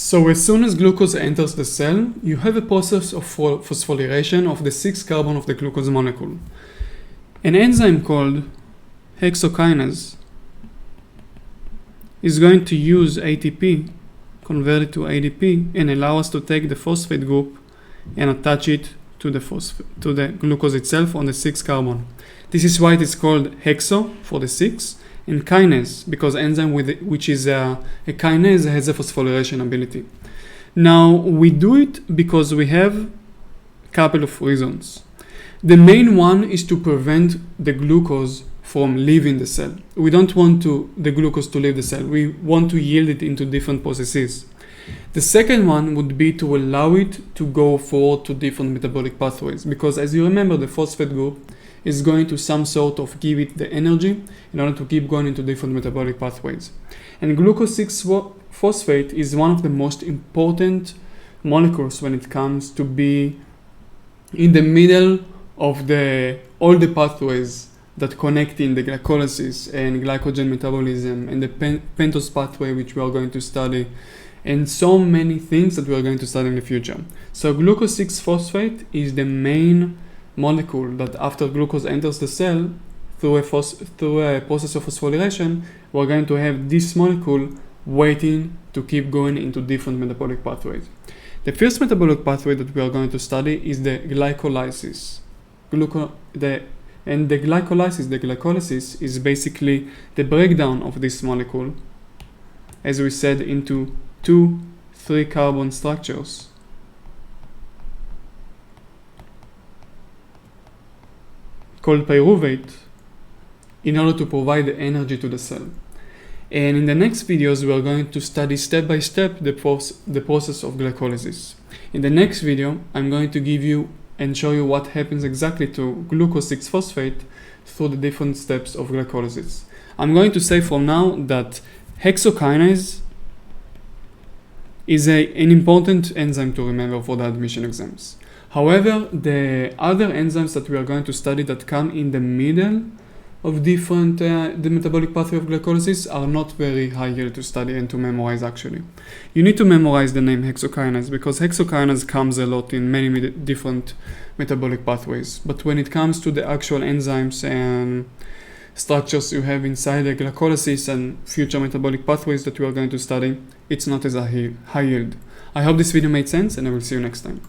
So as soon as glucose enters the cell, you have a process of phosphorylation of the 6 carbon of the glucose molecule. An enzyme called Hexokinase is going to use ATP, convert it to ADP, and allow us to take the phosphate group and attach it to the glucose itself on the 6 carbon. This is why it is called hexo for the 6, and kinase because enzyme which is a kinase has a phosphorylation ability. Now we do it because we have a couple of reasons. The main one is to prevent the glucose from leaving the cell. We don't want the glucose to leave the cell. We want to yield it into different processes. The second one would be to allow it to go forward to different metabolic pathways, because as you remember, the phosphate group is going to some sort of give it the energy in order to keep going into different metabolic pathways. And glucose 6-phosphate is one of the most important molecules when it comes to be in the middle of all the pathways that connect in the glycolysis and glycogen metabolism and the pentose pathway, which we are going to study, and so many things that we are going to study in the future. So glucose 6-phosphate is the main molecule that after glucose enters the cell through a process of phosphorylation, we're going to have this molecule waiting to keep going into different metabolic pathways. The first metabolic pathway that we are going to study is the glycolysis. The glycolysis is basically the breakdown of this molecule, as we said, into 2-3 carbon structures called pyruvate in order to provide the energy to the cell. And in the next videos, we are going to study step by step the process of glycolysis. In the next video, I'm going to give you and show you what happens exactly to glucose 6-phosphate through the different steps of glycolysis. I'm going to say from now that hexokinase is an important enzyme to remember for the admission exams. However, the other enzymes that we are going to study that come in the middle of the metabolic pathway of glycolysis are not very high yield to study and to memorize actually. You need to memorize the name hexokinase because hexokinase comes a lot in many different metabolic pathways. But when it comes to the actual enzymes and structures you have inside the glycolysis and future metabolic pathways that we are going to study, it's not as high yield. I hope this video made sense, and I will see you next time.